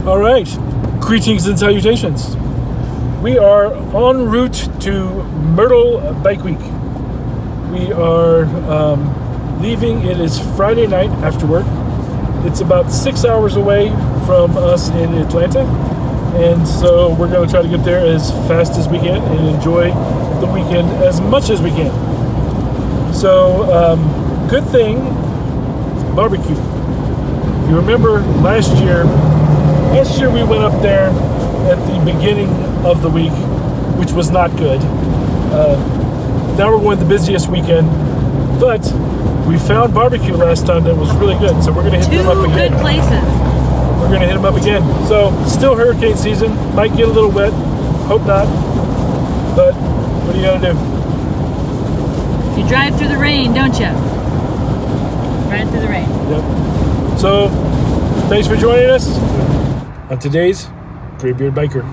All right, greetings and salutations. We are en route to Myrtle Bike Week. We are leaving. It is Friday night after work. It's about 6 hours away from us in Atlanta, and so we're going to try to get there as fast as we can and enjoy the weekend as much as we can. So, good thing, barbecue. If you remember last year we went up there at the beginning of the week, which was not good. Now we're going the busiest weekend, but we found barbecue last time that was really good, so we're going to hit them up again. Two good places. We're going to hit them up again. So, still hurricane season. Might get a little wet. Hope not. But, what are you going to do? You drive through the rain, don't you? Right through the rain. Yep. So, thanks for joining us on today's Graybeard Biker.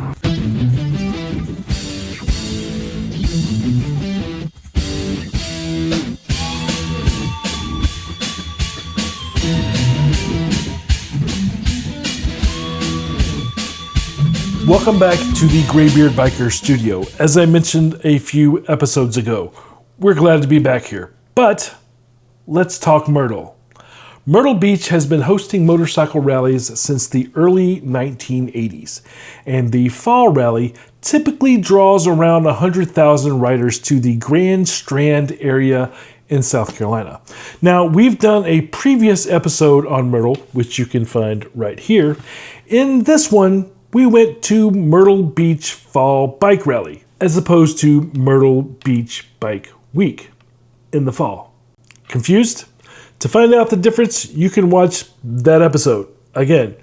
Welcome back to the Graybeard Biker studio. As I mentioned a few episodes ago, we're glad to be back here. But let's talk Myrtle. Myrtle Beach has been hosting motorcycle rallies since the early 1980s, and the fall rally typically draws around 100,000 riders to the Grand Strand area in South Carolina. Now, we've done a previous episode on Myrtle, which you can find right here. In this one, we went to Myrtle Beach Fall Bike Rally, as opposed to Myrtle Beach Bike Week in the fall. Confused? To find out the difference, you can watch that episode, again,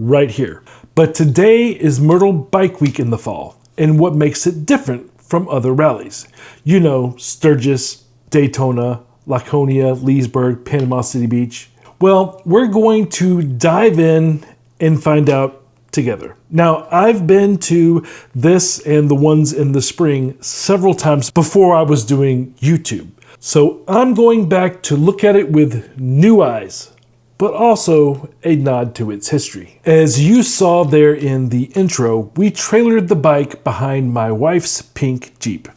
right here. But today is Myrtle Bike Week in the fall, and what makes it different from other rallies. You know, Sturgis, Daytona, Laconia, Leesburg, Panama City Beach. Well, we're going to dive in and find out together. Now, I've been to this and the ones in the spring several times before I was doing YouTube. So I'm going back to look at it with new eyes, but also a nod to its history. As you saw there in the intro, we trailered the bike behind my wife's pink Jeep.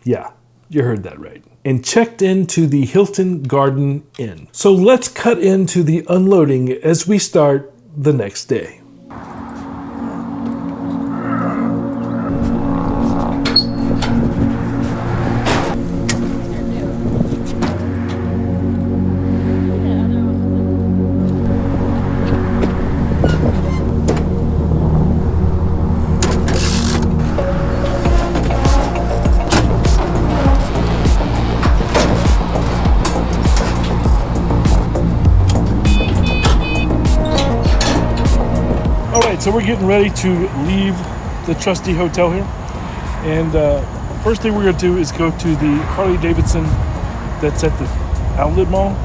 Yeah, you heard that right. And checked into the Hilton Garden Inn. So let's cut into the unloading as we start the next day. So we're getting ready to leave the trusty hotel here, and first thing we're going to do is go to the Harley Davidson that's at the outlet mall.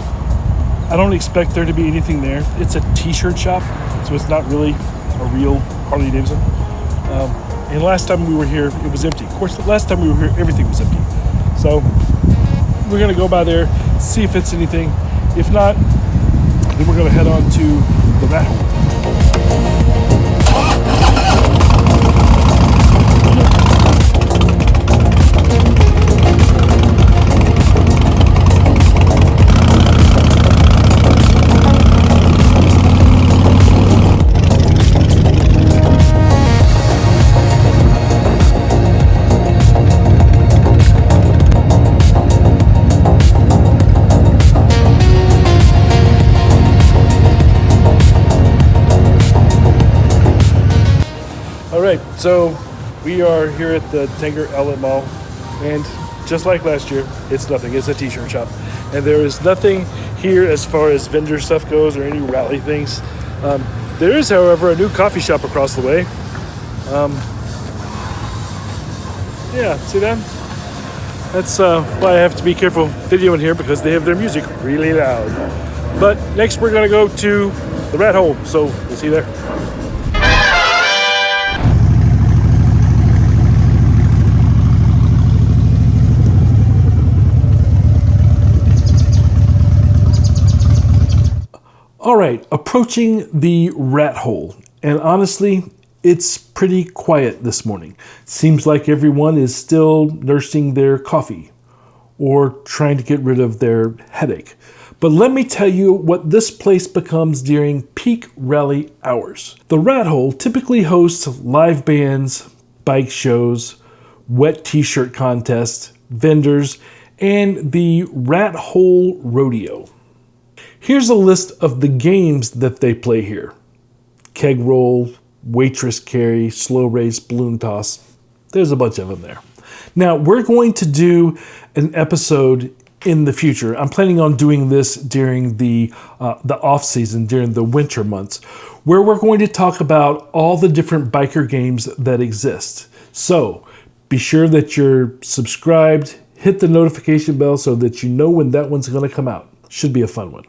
I don't expect there to be anything there. It's a t-shirt shop, so it's not really a real Harley Davidson. And last time we were here, it was empty. Of course, the last time we were here, everything was empty. So we're going to go by there, see if it's anything. If not, then we're going to head on to the Rat Hole. So we are here at the Tanger Outlet Mall, and just like last year, it's nothing. It's a t-shirt shop, and there is nothing here as far as vendor stuff goes or any rally things. There is, however, a new coffee shop across the way. Yeah, see that? That's why I have to be careful videoing here, because they have their music really loud. But next we're gonna go to the Rat Hole, so we'll see you there. All right, approaching the Rat Hole. And honestly, it's pretty quiet this morning. Seems like everyone is still nursing their coffee or trying to get rid of their headache. But let me tell you what this place becomes during peak rally hours. The Rat Hole typically hosts live bands, bike shows, wet t-shirt contests, vendors, and the Rat Hole Rodeo. Here's a list of the games that they play here. Keg roll, waitress carry, slow race, balloon toss. There's a bunch of them there. Now, we're going to do an episode in the future. I'm planning on doing this during the off season, during the winter months, where we're going to talk about all the different biker games that exist. So be sure that you're subscribed, hit the notification bell so that you know when that one's going to come out. Should be a fun one.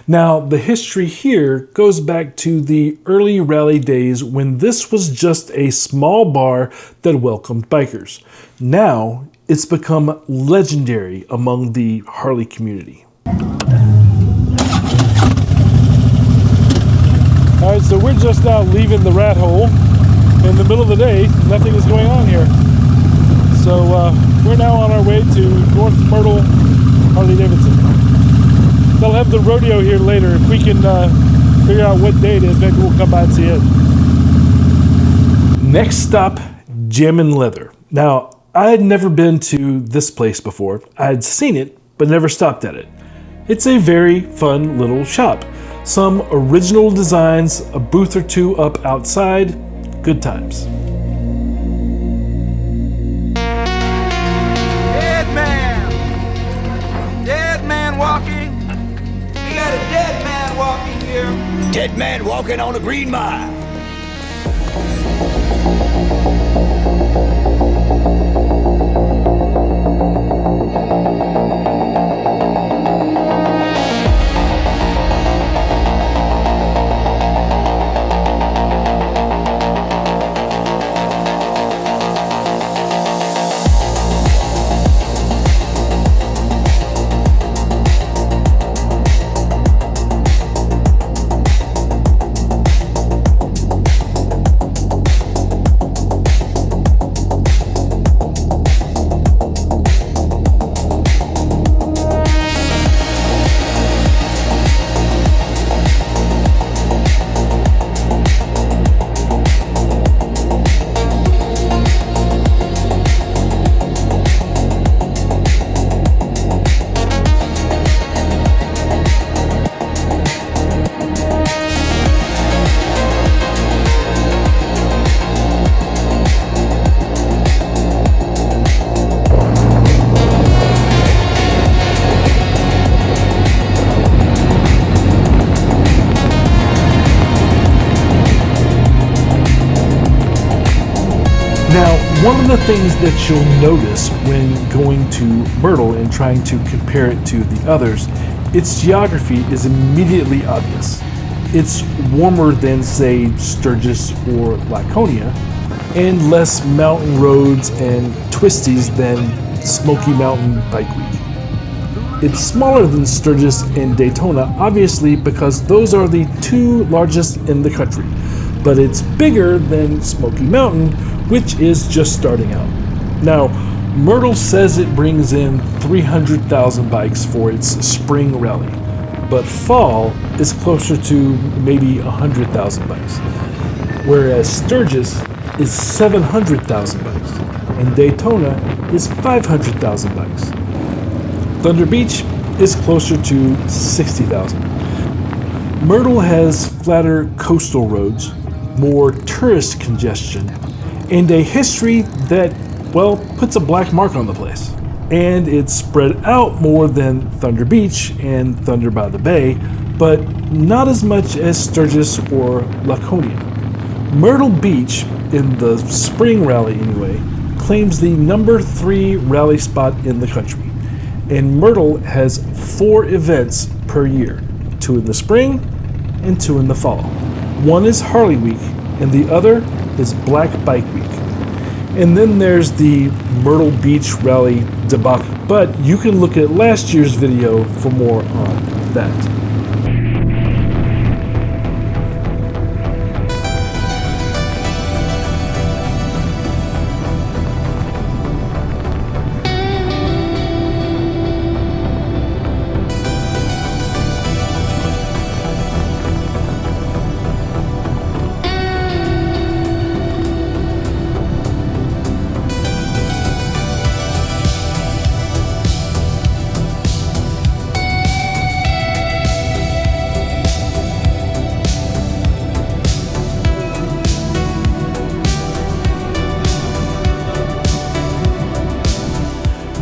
Now, the history here goes back to the early rally days when this was just a small bar that welcomed bikers. Now, it's become legendary among the Harley community. All right, so we're just now leaving the Rat Hole. In the middle of the day, nothing is going on here. So we're now on our way to North Myrtle, Harley Davidson. They'll have the rodeo here later. If we can figure out what day it is, maybe we'll come by and see it. Next stop, Jamin Leather. Now, I had never been to this place before. I had seen it, but never stopped at it. It's a very fun little shop. Some original designs, a booth or two up outside. Good times. Dead man walking. We got a dead man walking here. Dead man walking on a green mile. Now, one of the things that you'll notice when going to Myrtle and trying to compare it to the others, its geography is immediately obvious. It's warmer than, say, Sturgis or Laconia, and less mountain roads and twisties than Smoky Mountain Bike Week. It's smaller than Sturgis and Daytona, obviously, because those are the two largest in the country, but it's bigger than Smoky Mountain, which is just starting out. Now, Myrtle says it brings in 300,000 bikes for its spring rally, but fall is closer to maybe 100,000 bikes, whereas Sturgis is 700,000 bikes, and Daytona is 500,000 bikes. Thunder Beach is closer to 60,000. Myrtle has flatter coastal roads, more tourist congestion, and a history that, well, puts a black mark on the place. And it's spread out more than Thunder Beach and Thunder by the Bay, but not as much as Sturgis or Laconia. Myrtle Beach, in the spring rally anyway, claims the number 3 rally spot in the country. And Myrtle has 4 events per year, 2 in the spring and 2 in the fall. One is Harley Week, and the other is Black Bike Week. And then there's the Myrtle Beach Rally debacle, but you can look at last year's video for more on that.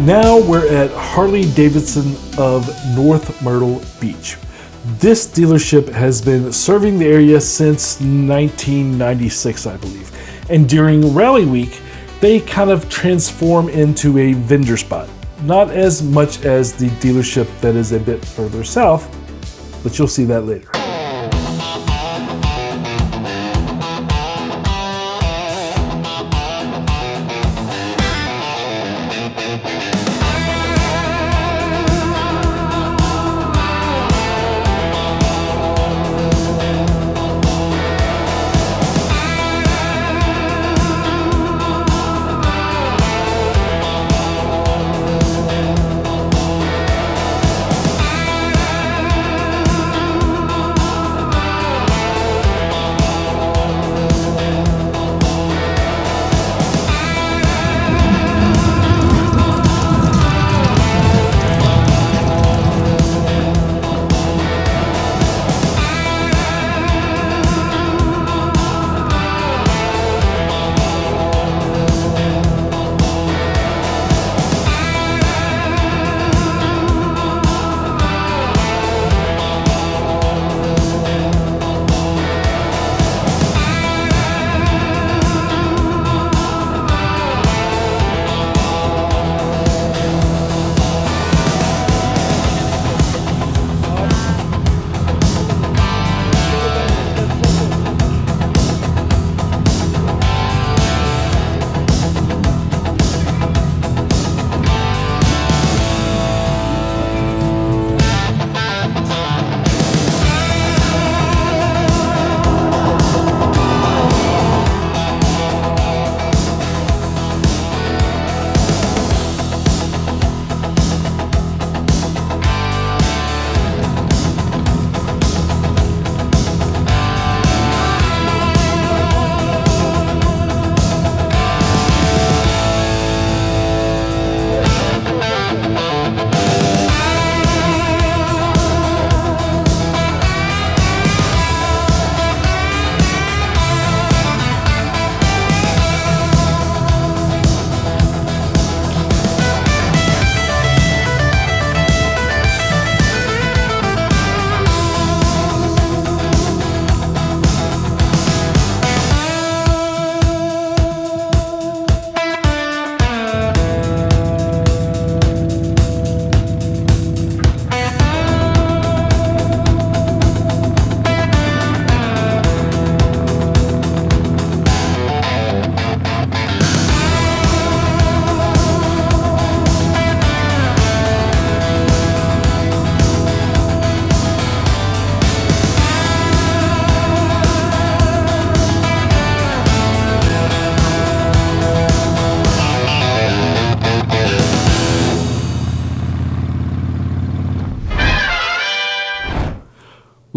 Now we're at Harley Davidson of North Myrtle Beach. This dealership has been serving the area since 1996, I believe. And during Rally Week, they kind of transform into a vendor spot. Not as much as the dealership that is a bit further south, but you'll see that later.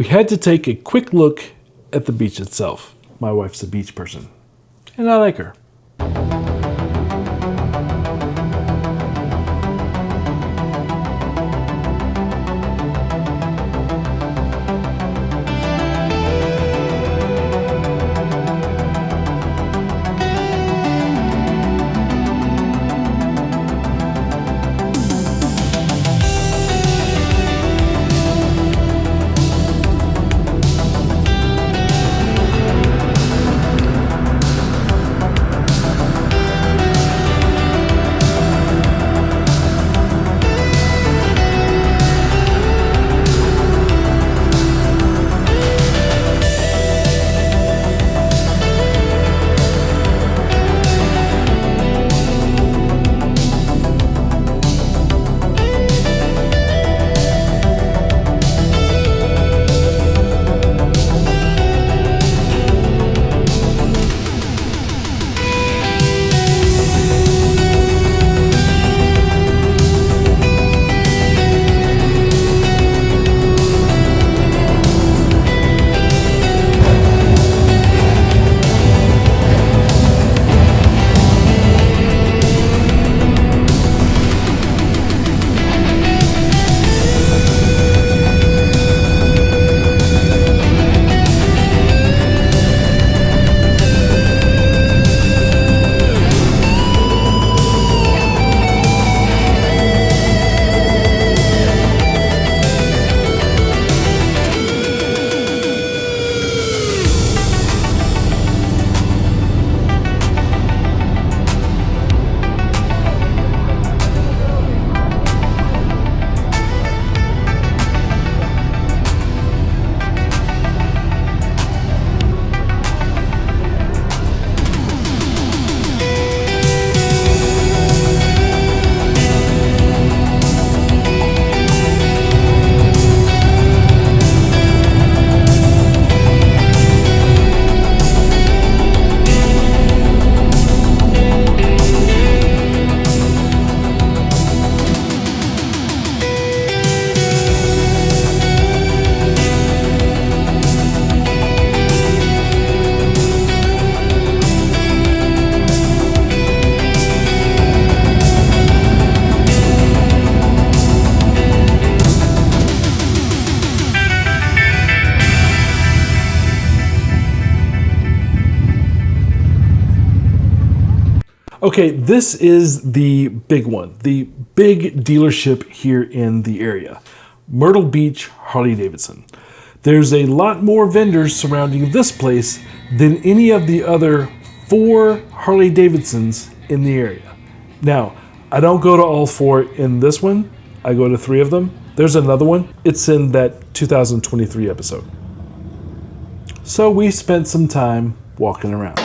We had to take a quick look at the beach itself. My wife's a beach person, and I like her. Okay, this is the big one, the big dealership here in the area, Myrtle Beach Harley Davidson. There's a lot more vendors surrounding this place than any of the other 4 Harley Davidsons in the area. Now, I don't go to all 4 in this one, I go to 3 of them. There's another one, it's in that 2023 episode. So we spent some time walking around.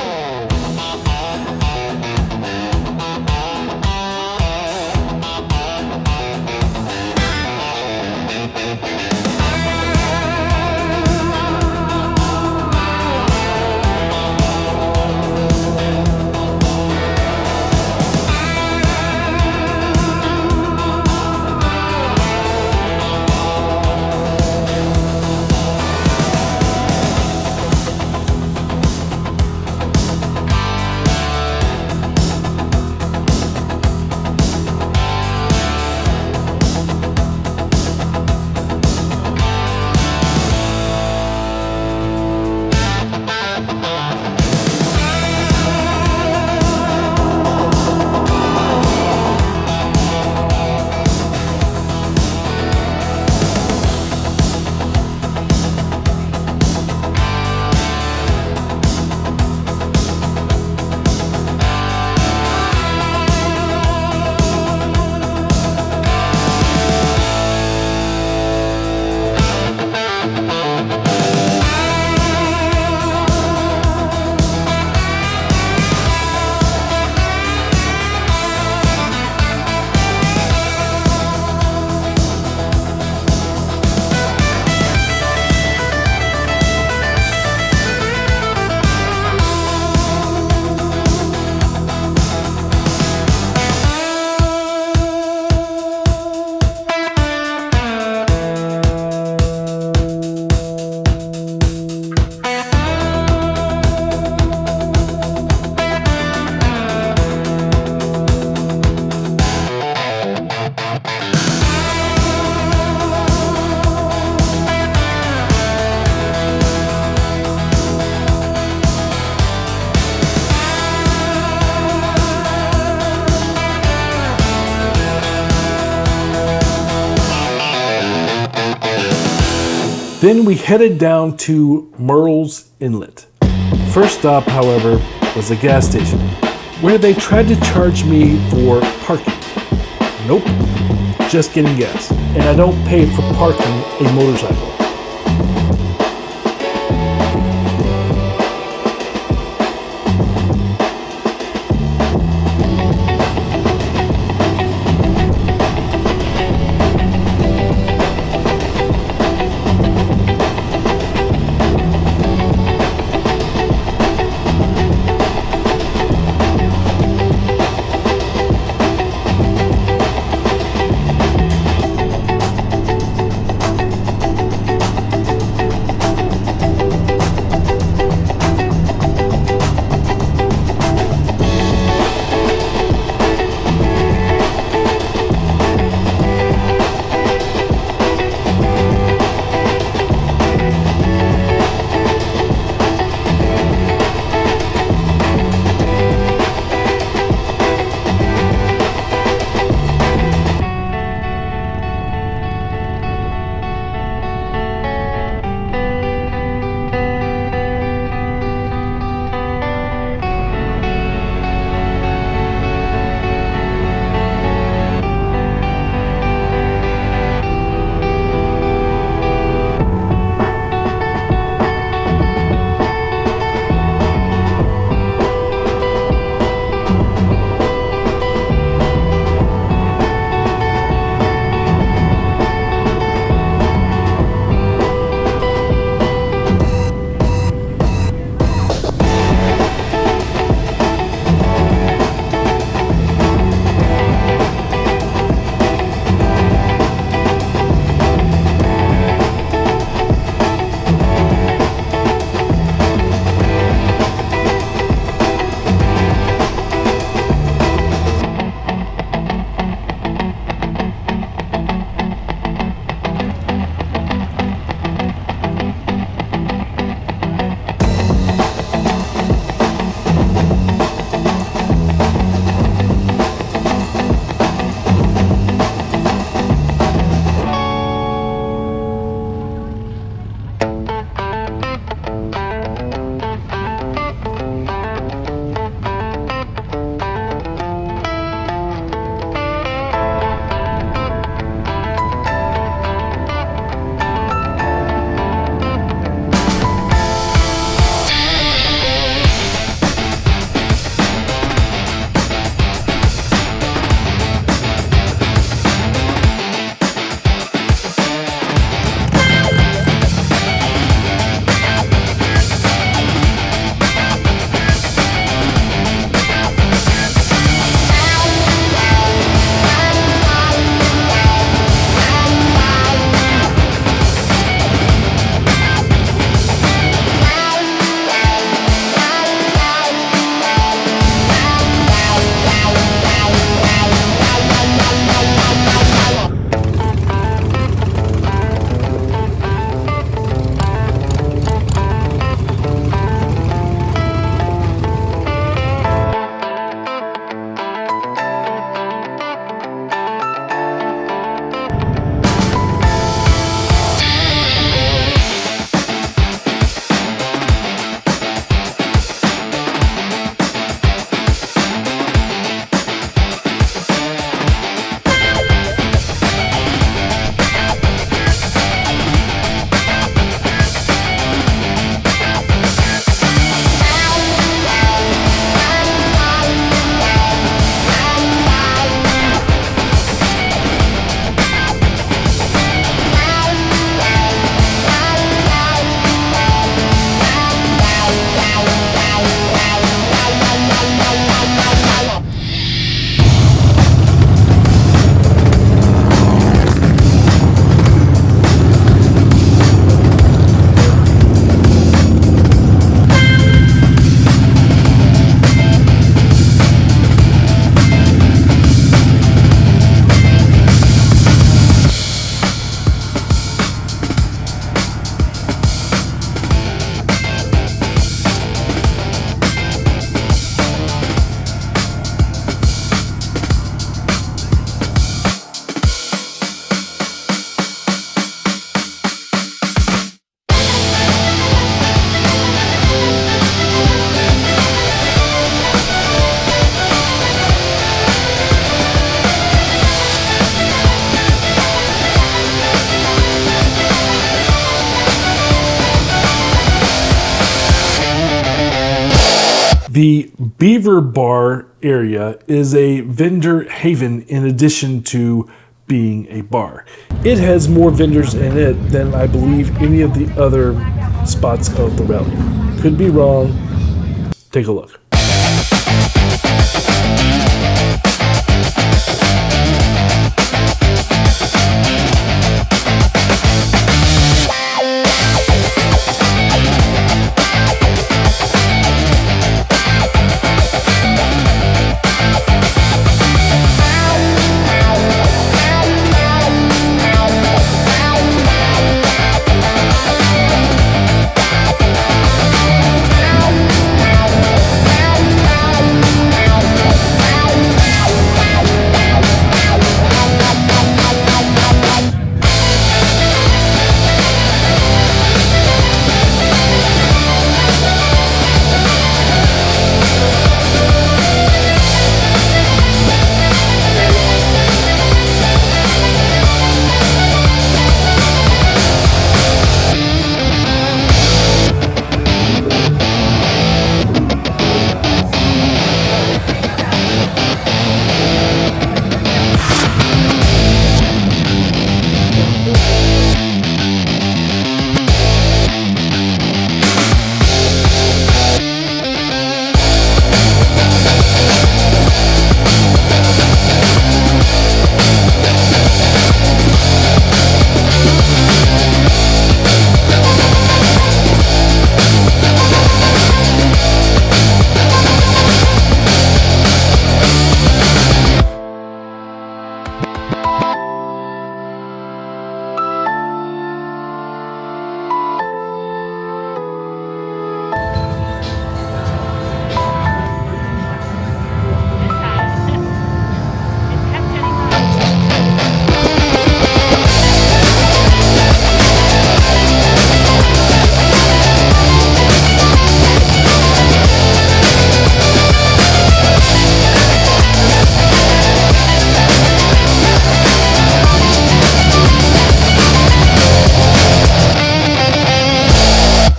Then we headed down to Murrells Inlet. First stop, however, was a gas station where they tried to charge me for parking. Nope, just getting gas. And I don't pay for parking a motorcycle. The Beaver Bar area is a vendor haven in addition to being a bar. It has more vendors in it than I believe any of the other spots of the rally. Could be wrong. Take a look.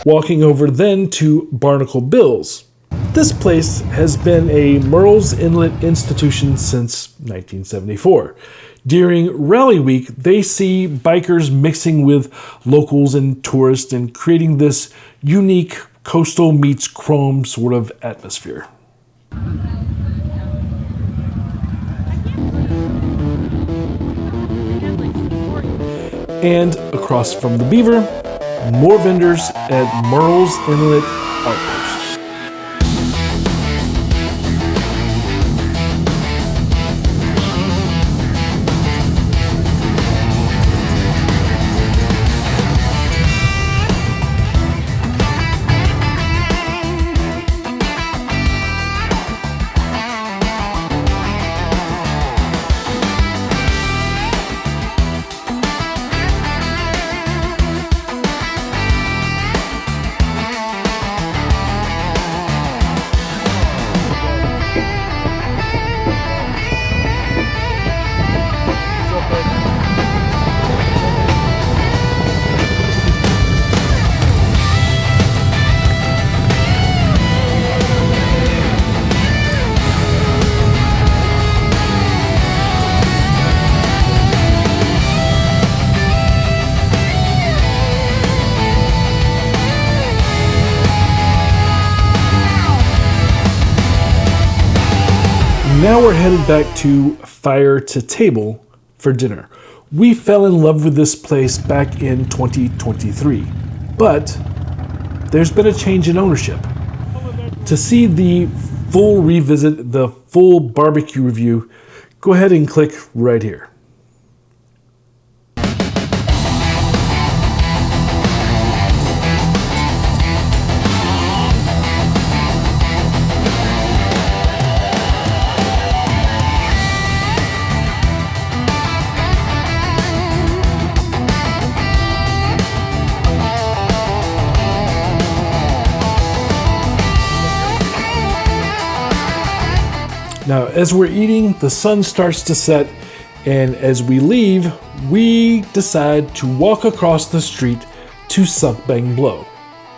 Walking over then to Barnacle Bill's. This place has been a Murrells Inlet institution since 1974. During Rally Week, they see bikers mixing with locals and tourists and creating this unique coastal meets chrome sort of atmosphere. And across from the Beaver, more vendors at Murrells Inlet Outpost. Now we're headed back to Fire to Table for dinner. We fell in love with this place back in 2023, but there's been a change in ownership. To see the full revisit, the full barbecue review, go ahead and click right here. Now, as we're eating, the sun starts to set, and as we leave, we decide to walk across the street to Suck Bang Blow.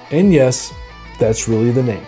And yes, that's really the name.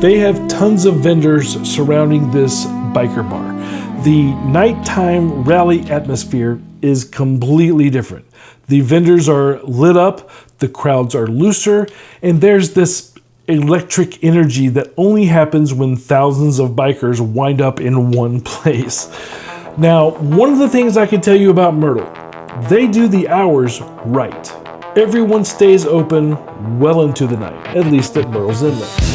They have tons of vendors surrounding this biker bar. The nighttime rally atmosphere is completely different. The vendors are lit up, the crowds are looser, and there's this electric energy that only happens when thousands of bikers wind up in one place. Now, one of the things I can tell you about Myrtle, they do the hours right. Everyone stays open well into the night, at least at Murrells Inlet.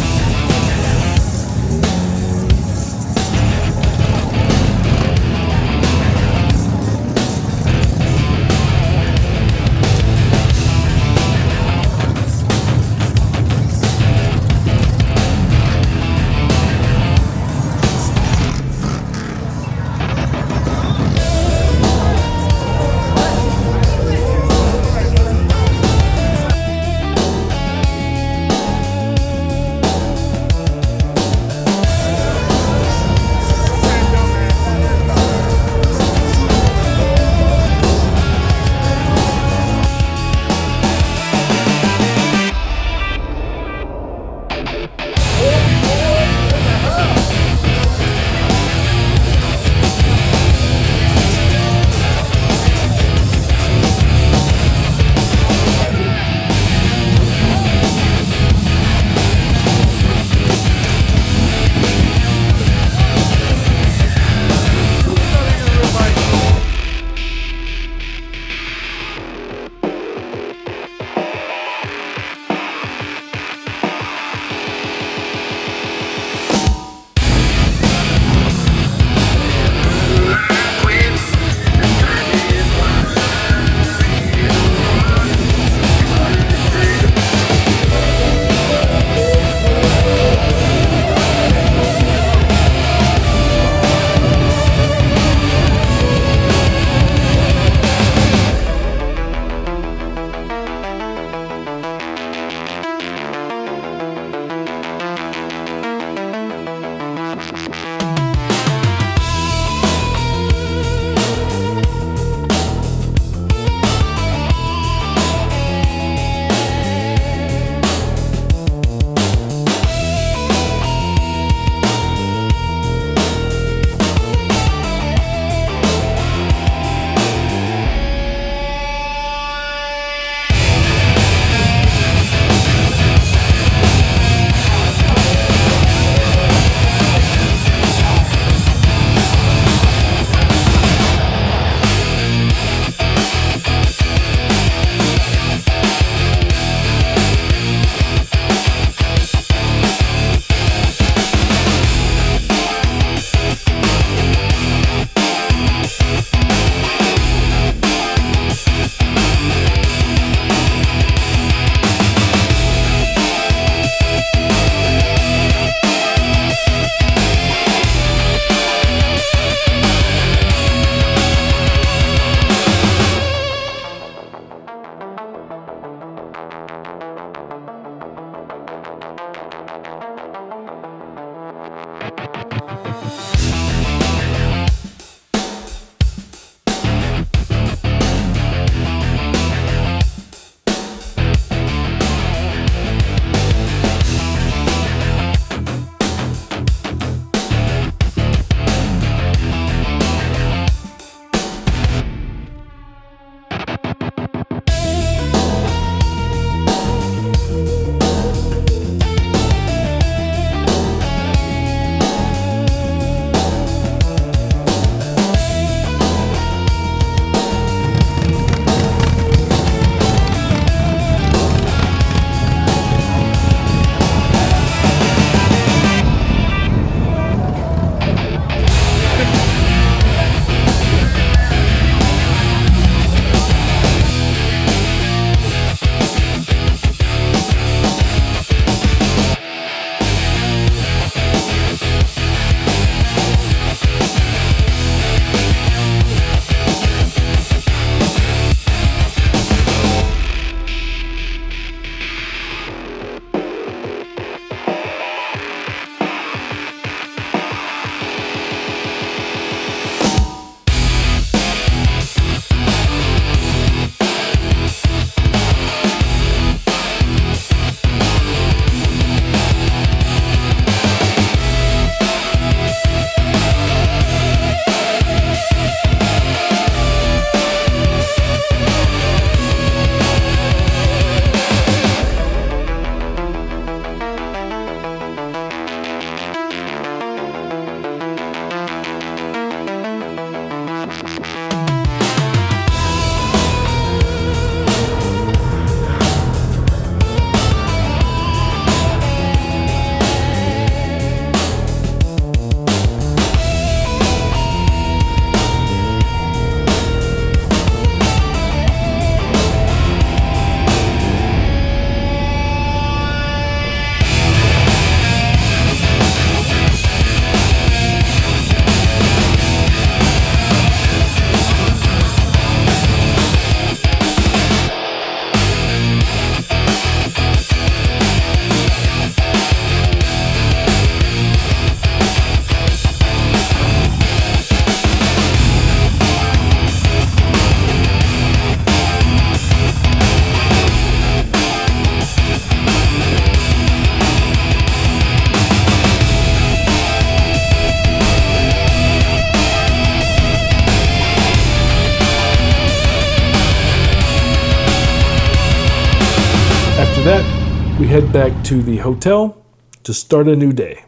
we head back to the hotel to start a new day.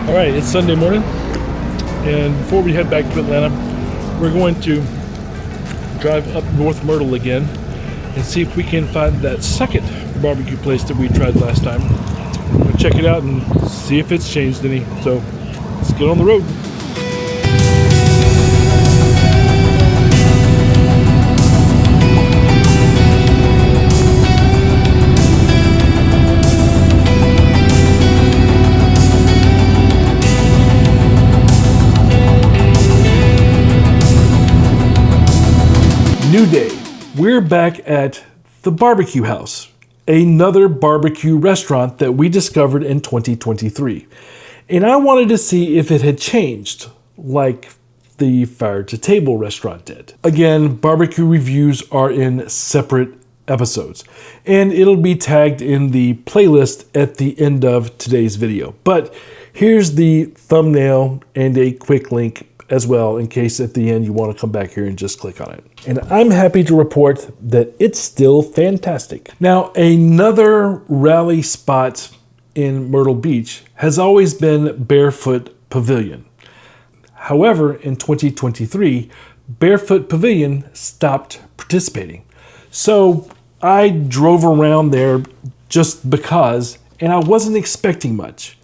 All right, it's Sunday morning, and before we head back to Atlanta, we're going to drive up North Myrtle again and see if we can find that second barbecue place that we tried last time. We're going to check it out and see if it's changed any. So let's get on the road. New day. We're back at the Barbecue House, another barbecue restaurant that we discovered in 2023. And I wanted to see if it had changed, like the Fire to Table restaurant did. Again, barbecue reviews are in separate episodes, and it'll be tagged in the playlist at the end of today's video. But here's the thumbnail and a quick link as well, in case at the end you want to come back here and just click on it. And I'm happy to report that it's still fantastic. Now, another rally spot in Myrtle Beach has always been Barefoot Pavilion. However, in 2023, Barefoot Pavilion stopped participating. So I drove around there just because, and I wasn't expecting much.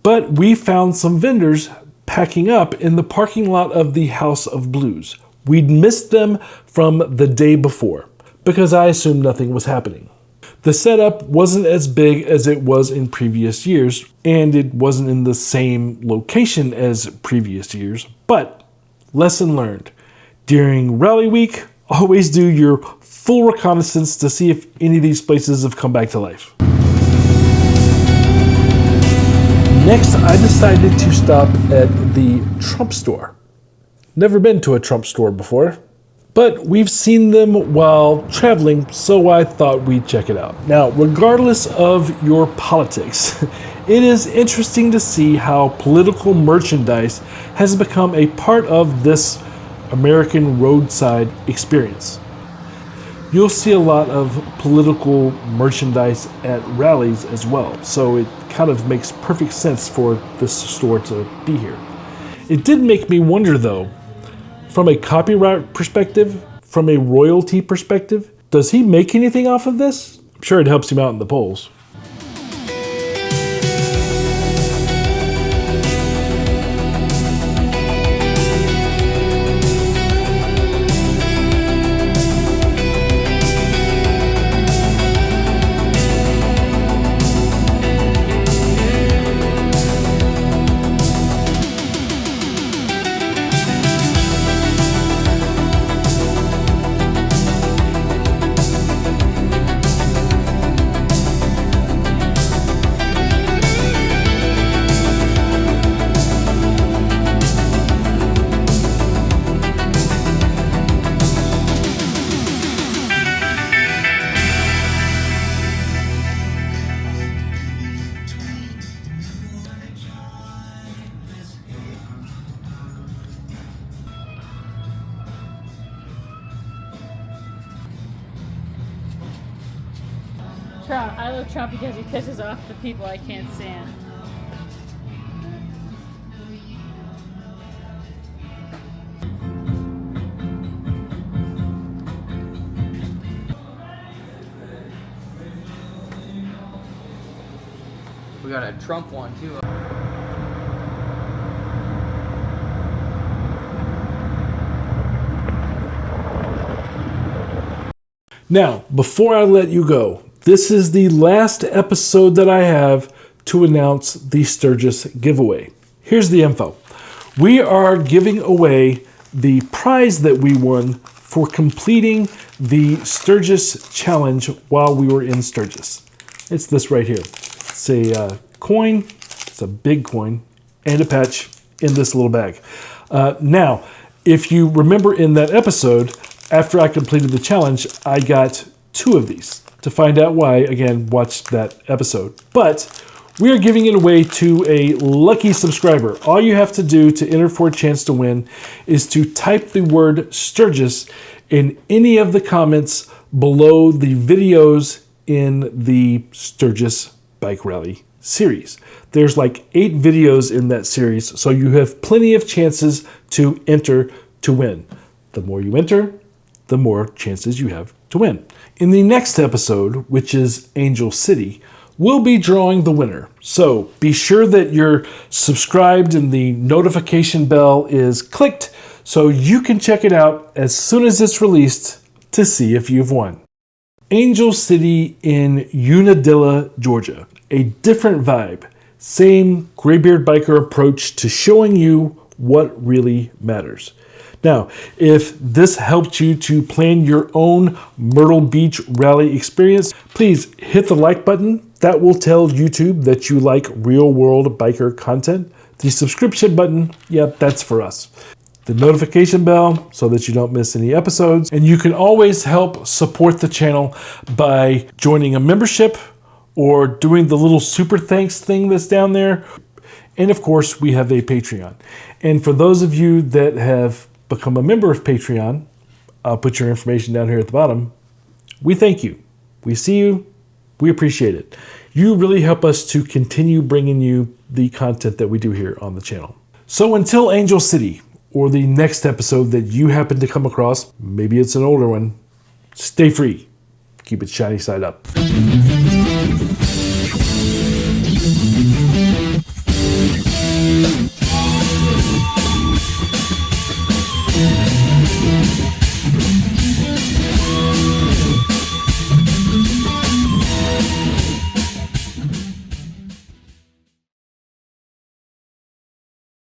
But we found some vendors packing up in the parking lot of the House of Blues. We'd missed them from the day before because I assumed nothing was happening. The setup wasn't as big as it was in previous years, and it wasn't in the same location as previous years, but lesson learned. During Rally Week, always do your full reconnaissance to see if any of these places have come back to life. Next, I decided to stop at the Trump store. Never been to a Trump store before, but we've seen them while traveling, so I thought we'd check it out. Now, regardless of your politics, it is interesting to see how political merchandise has become a part of this American roadside experience. You'll see a lot of political merchandise at rallies as well, so it kind of makes perfect sense for this store to be here. It did make me wonder though, from a copyright perspective, from a royalty perspective, does he make anything off of this? I'm sure it helps him out in the polls. Trump. I love Trump because he pisses off the people I can't stand. We got a Trump one too. Now, before I let you go, this is the last episode that I have to announce the Sturgis giveaway. Here's the info. We are giving away the prize that we won for completing the Sturgis challenge while we were in Sturgis. It's this right here. It's a coin, it's a big coin, and a patch in this little bag. Now, if you remember in that episode, after I completed the challenge, I got 2 of these. To find out why, again, watch that episode. But we are giving it away to a lucky subscriber. All you have to do to enter for a chance to win is to type the word Sturgis in any of the comments below the videos in the Sturgis Bike Rally series. There's like 8 videos in that series, so you have plenty of chances to enter to win. The more you enter, the more chances you have to win. In the next episode, which is Angel City, we'll be drawing the winner. So be sure that you're subscribed and the notification bell is clicked so you can check it out as soon as it's released to see if you've won. Angel City in Unadilla, Georgia. A different vibe. Same Graybeard Biker approach to showing you what really matters. Now, if this helped you to plan your own Myrtle Beach rally experience, please hit the like button. That will tell YouTube that you like real-world biker content. The subscription button, yep, that's for us. The notification bell so that you don't miss any episodes. And you can always help support the channel by joining a membership or doing the little super thanks thing that's down there. And of course, we have a Patreon. And for those of you that have become a member of Patreon, I'll put your information down here at the bottom. We thank you. We see you. We appreciate it. You really help us to continue bringing you the content that we do here on the channel. So until Angel City, or the next episode that you happen to come across, maybe it's an older one, stay free. Keep it shiny side up.